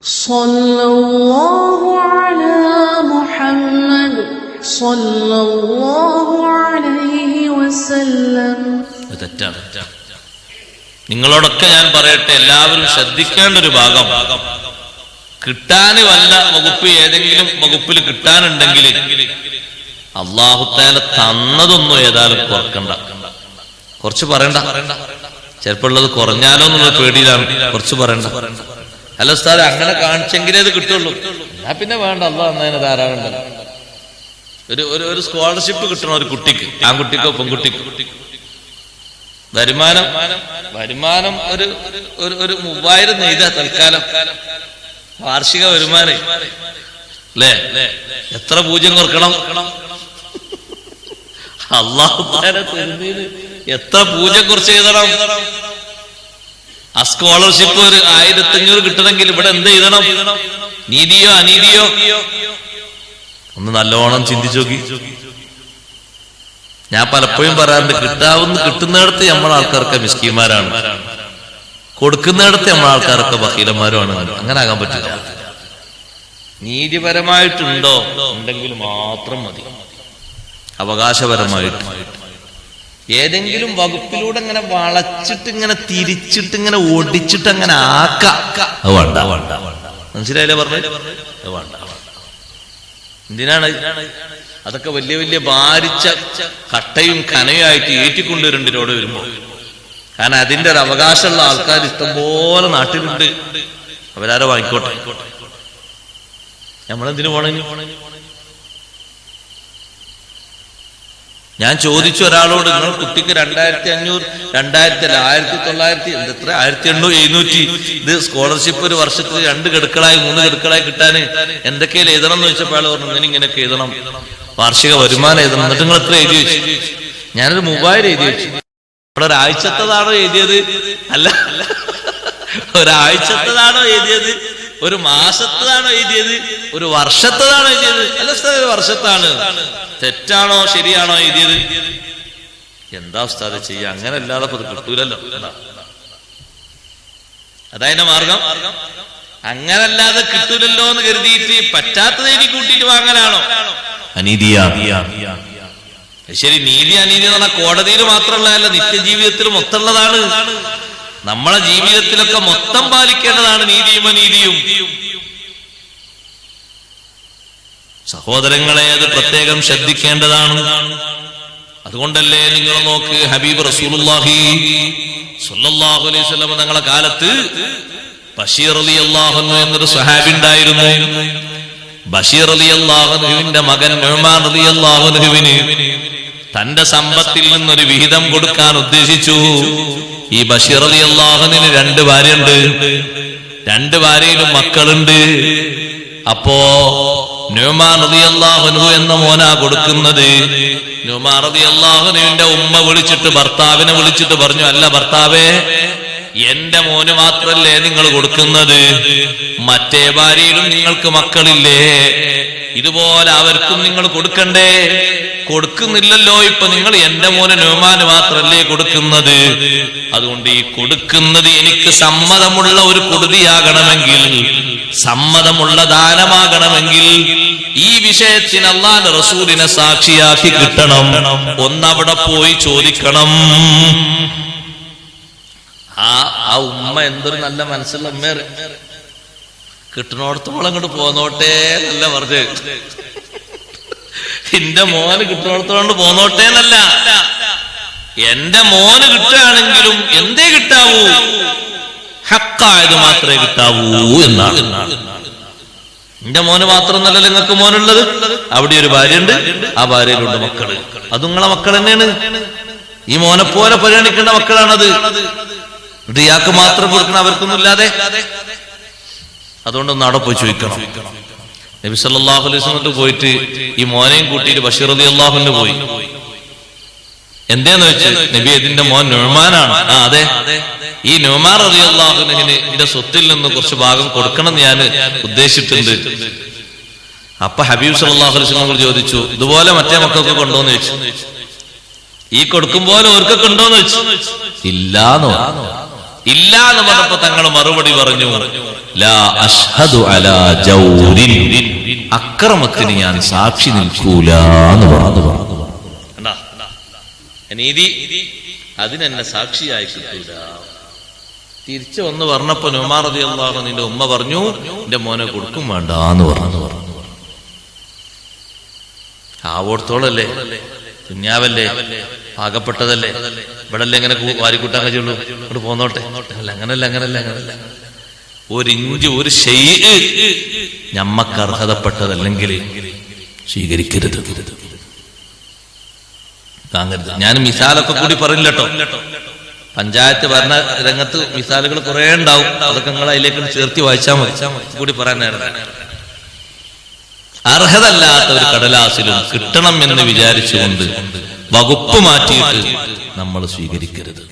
സല്ലല്ലാഹു അലാ മുഹമ്മദ് സല്ലല്ലാഹു അലൈഹി വസല്ലം. തെറ്റാണ്. നിങ്ങളോടൊക്കെ ഞാൻ പറയട്ടെ, എല്ലാവരും ശ്രദ്ധിക്കേണ്ട ഒരു ഭാഗം, കിട്ടാന് വല്ല വകുപ്പ് ഏതെങ്കിലും വകുപ്പിൽ കിട്ടാനുണ്ടെങ്കിൽ അല്ലാഹു തആല തന്നതൊന്നും ഏതായാലും കുറക്കണ്ട. കുറച്ച് പറയണ്ട, ചിലപ്പോൾ ഉള്ളത് കുറഞ്ഞാലോ എന്നുള്ള പേടിയിലാണ്. കുറച്ച് പറയണ്ട. അല്ല ഉസ്താദ്, അങ്ങനെ കാണിച്ചെങ്കിലേ അത് കിട്ടുള്ളൂ. എന്നാ പിന്നെ വേണ്ട, അല്ലാഹ് തന്നതിന് ധാരാളം. ഒരു സ്കോളർഷിപ്പ് കിട്ടണം ഒരു കുട്ടിക്ക്, ആൺകുട്ടിക്കോ പെൺകുട്ടിക്കോ. വരുമാനം ഒരു 3000 നെയ്താ തൽക്കാലം വാർഷിക വരുമാനം അല്ലേ? എത്ര പൂജ്യം കുറക്കണം? അല്ലാഹു തആല തരുന്നതിന് എത്ര പൂജ്യം കുറച്ച് എഴുതണം? ആ സ്കോളർഷിപ്പ് ഒരു 1500 കിട്ടണമെങ്കിൽ ഇവിടെ എന്ത് എഴുതണം? നീതിയോ അനീതിയോ? ഒന്ന് നല്ലോണം ചിന്തിച്ചു നോക്കി. ഞാൻ പലപ്പോഴും പറയാറുണ്ട്, കിട്ടുന്നിടത്ത് നമ്മളെ ആൾക്കാർക്ക് മിസ്കീന്മാരാണ്, കൊടുക്കുന്നിടത്ത് നമ്മളെ ആൾക്കാർക്ക് ബഖീലന്മാരുമാണ്. അങ്ങനെ ആകാൻ പറ്റില്ല. നീതിപരമായിട്ടുണ്ടോ? ഉണ്ടെങ്കിൽ മാത്രം മതി. അവകാശപരമായിട്ട് ഏതെങ്കിലും വകുപ്പിലൂടെ ഇങ്ങനെ വളച്ചിട്ട് ഇങ്ങനെ തിരിച്ചിട്ട് ഇങ്ങനെ ഓടിച്ചിട്ട് അങ്ങനെ വേണ്ട. മനസ്സിലായില്ലേ പറഞ്ഞത്? വേണ്ട. എന്തിനാണ് അതൊക്കെ? വലിയ വലിയ ഭാരിച്ച കട്ടയും കനയുമായിട്ട് ഏറ്റിക്കൊണ്ടുവരണ്ടിനോട് വരുമ്പോ. കാരണം അതിന്റെ ഒരു അവകാശമുള്ള ആൾക്കാർ ഇഷ്ടംപോലെ നാട്ടിലുണ്ട്. അവരാരോ വാങ്ങിക്കോട്ടെ. നമ്മളെന്തിനു പോണു? ഞാൻ ചോദിച്ചു ഒരാളോട്, നിങ്ങൾ കുട്ടിക്ക് 2500, 1800 ഇത് സ്കോളർഷിപ്പ് ഒരു വർഷത്തിൽ 2 ഗഡുക്കളായി 3 ഗഡുക്കളായി കിട്ടാന് എന്തൊക്കെയാണ് എഴുതണം എന്ന് ചോദിച്ചപ്പോൾ ആള് പറഞ്ഞു, ഇങ്ങനെയൊക്കെ എഴുതണം, വാർഷിക വരുമാനം എഴുതണം. എന്നിട്ട് നിങ്ങൾ എത്ര എഴുതി വെച്ചു? ഞാനൊരു 3000 എഴുതി വെച്ചു. ഇവിടെ ഒരാഴ്ചത്തതാണോ എഴുതിയത്? അല്ല, ഒരാഴ്ചത്തതാണോ എഴുതിയത്? ഒരു മാസത്തതാണോ എഴുതിയത്? ഒരു വർഷത്തതാണോ എഴുതിയത്? അല്ല, ഒരു വർഷത്താണ്. തെറ്റാണോ ശരിയാണോ എഴുതിയത്? എന്താ ഉസ്താദ് ചെയ്യാ? അങ്ങനെ അല്ലാതെ അത് കിട്ടൂലല്ലോ. അതായത് മാർഗം. അങ്ങനല്ലാതെ കിട്ടൂലല്ലോ എന്ന് കരുതിയിട്ട് പറ്റാത്തത് എഴുതി കൂട്ടിയിട്ട് വാങ്ങലാണോ? അനീതിയാ. ശരി, നീതി അനീതി എന്ന് പറഞ്ഞാൽ കോടതിയിൽ മാത്രമുള്ളതല്ല, നിത്യജീവിതത്തിൽ മൊത്തമുള്ളതാണ്. നമ്മളെ ജീവിതത്തിലൊക്കെ മൊത്തം പാലിക്കേണ്ടതാണ് നീതിയും അനീതിയും. സഹോദരങ്ങളെ, അത് പ്രത്യേകം ശ്രദ്ധിക്കേണ്ടതാണ്. അതുകൊണ്ടല്ലേ നിങ്ങൾ നോക്ക്, ഹബീബ് റസൂലുള്ളാഹി സ്വല്ലല്ലാഹു അലൈഹി വസല്ലം തങ്ങളുടെ കാലത്ത് ബഷീർ റളിയല്ലാഹു അൻഹു എന്നൊരു സ്വഹാബി ഉണ്ടായിരുന്നു. ബഷീർ റളിയല്ലാഹു അൻഹുവിന്റെ മകൻ നുഅ്മാൻ റളിയല്ലാഹു അൻഹുവിന് തന്റെ സമ്പത്തിൽ നിന്നൊരു വിഹിതം കൊടുക്കാൻ ഉദ്ദേശിച്ചു. ഈ ബഷീർ റളിയല്ലാഹു അൻഹുവിന് 2 ഭാര്യയുണ്ട്. 2 ഭാര്യയിലും മക്കളുണ്ട്. അപ്പോ നുഅ്മാൻ റളിയല്ലാഹു അൻഹു എന്ന മോനാ കൊടുക്കുന്നത്. നുഅ്മാൻ റളിയല്ലാഹു അൻഹുവിന്റെ ഉമ്മ ഭർത്താവിനെ വിളിച്ചിട്ട് പറഞ്ഞു, അല്ല ഭർത്താവേ, എന്റെ മോന് മാത്രല്ലേ നിങ്ങൾ കൊടുക്കുന്നത്? മറ്റേ ഭാര്യയിലും നിങ്ങൾക്ക് മക്കളില്ലേ? ഇതുപോലെ അവർക്കും നിങ്ങൾ കൊടുക്കണ്ടേ? കൊടുക്കുന്നില്ലല്ലോ. ഇപ്പൊ നിങ്ങൾ എന്റെ മോന് നുഅ്മാന് മാത്രല്ലേ കൊടുക്കുന്നത്? അതുകൊണ്ട് ഈ കൊടുക്കുന്നത് എനിക്ക് സമ്മതമുള്ള ഒരു കൊടുതിയാകണമെങ്കിൽ, സമ്മതമുള്ള ദാനമാകണമെങ്കിൽ ഈ വിഷയത്തിന് അല്ലാഹുവിന്റെ റസൂലിനെ സാക്ഷിയാക്കി കിട്ടണം. ഒന്നവിടെ പോയി ചോദിക്കണം. ആ ഉമ്മ എന്തൊരു നല്ല മനസ്സുള്ള ഉമ്മേറെ. കിട്ടണോടത്തോളം ഇങ്ങോട്ട് പോന്നോട്ടെ എന്നല്ല പറഞ്ഞ്, എന്റെ മോന് കിട്ടണോടത്തോളം പോന്നോട്ടെ എന്നല്ല, എന്റെ മോന് കിട്ടുകയാണെങ്കിലും എന്തേ കിട്ടാവൂ? ഹക്കായത് മാത്രമേ കിട്ടാവൂ എന്നാണ്. എന്റെ മോന് മാത്രമൊന്നല്ല നിങ്ങൾക്ക് മോനുള്ളത്. അവിടെ ഒരു ഭാര്യയുണ്ട്, ആ ഭാര്യയിലുണ്ട് മക്കള്. അത് നിങ്ങളെ മക്കൾ തന്നെയാണ്. ഈ മോനെ പോലെ പരിഗണിക്കേണ്ട മക്കളാണത്. ഇത് ഇയാൾക്ക് മാത്രം കൊടുക്കണം, അവർക്കൊന്നും ഇല്ലാതെ. അതുകൊണ്ടൊന്ന് അവിടെ പോയി ചോദിക്കണം. നബി സല്ലല്ലാഹു അലൈഹി വസല്ലം പോയിട്ട് ഈ മോനെയും കൂട്ടിയിട്ട് ബഷീർ റളിയല്ലാഹു അൻഹു പോയി. എന്തേന്ന് വെച്ചാൽ, നബി ഇതിന്റെ മോൻ നുഅ്മാനാണ്. അതെ, ഈ നുഅ്മാൻ റളിയല്ലാഹു അൻഹുവിന് എന്റെ സ്വത്തിൽ നിന്ന് കുറച്ച് ഭാഗം കൊടുക്കണം എന്ന് ഞാൻ ഉദ്ദേശിച്ചിട്ടുണ്ട്. അപ്പൊ ഹബീബ് സല്ലല്ലാഹു അലൈഹി വസല്ലം ചോദിച്ചു, ഇതുപോലെ മറ്റേ മക്കൾക്ക് കൊണ്ടോന്ന് ചോദിച്ചു. ഈ കൊടുക്കും പോലെ ഓർക്കൊക്കെ ഉണ്ടോന്ന് വെച്ചു. ഇല്ലാന്നോ? ഇല്ല എന്ന് പറഞ്ഞപ്പോ തങ്ങൾ മറുപടി പറഞ്ഞു, ലാ അഷ്ഹദു അലാ ജൗരിൻ, അക്രമത്തിന് ഞാൻ സാക്ഷി നിൽക്കൂല എന്ന് പറഞ്ഞു. നീതി അതിനെന്നെ സാക്ഷിയായി കിട്ടൂല. തിരിച്ചു വന്ന് പറഞ്ഞപ്പോ ഉമർ റളിയല്ലാഹു അൻഹു നിന്റെ ഉമ്മ പറഞ്ഞു എന്റെ മോനെ കൊടുക്കും വേണ്ട എന്ന് പറഞ്ഞു. ആവോടത്തോളല്ലേ, കുഞ്ഞാവല്ലേ, പാകപ്പെട്ടതല്ലേ, ഇവിടല്ലേ എങ്ങനെ വാരിക്കൂട്ടാൻ കഴിയുള്ളൂ, ഇവിടെ പോന്നോട്ടെ. അല്ല, അങ്ങനല്ല. ഒരിഞ്ച് ഒരു ശൈഅ് ഞമ്മക്ക് അർഹതപ്പെട്ടതല്ലെങ്കിൽ സ്വീകരിക്കരുത്, താങ്ങരുത്. ഞാൻ മിസാലൊക്കെ കൂടി പറയില്ലട്ടോ. പഞ്ചായത്ത് ഭരണ രംഗത്ത് മിസാലുകൾ കുറെ ഉണ്ടാവും, അതൊക്കെ നിങ്ങൾ അതിലേക്ക് ചേർത്തി വായിച്ചാൽ മതി. കൂടി പറയാനായിരുന്നു. അർഹതല്ലാത്ത ഒരു കടലാസിലും കിട്ടണം എന്ന് വിചാരിച്ചുകൊണ്ട് വകുപ്പ് മാറ്റിയിട്ട് നമ്മൾ സ്വീകരിക്കരുത്.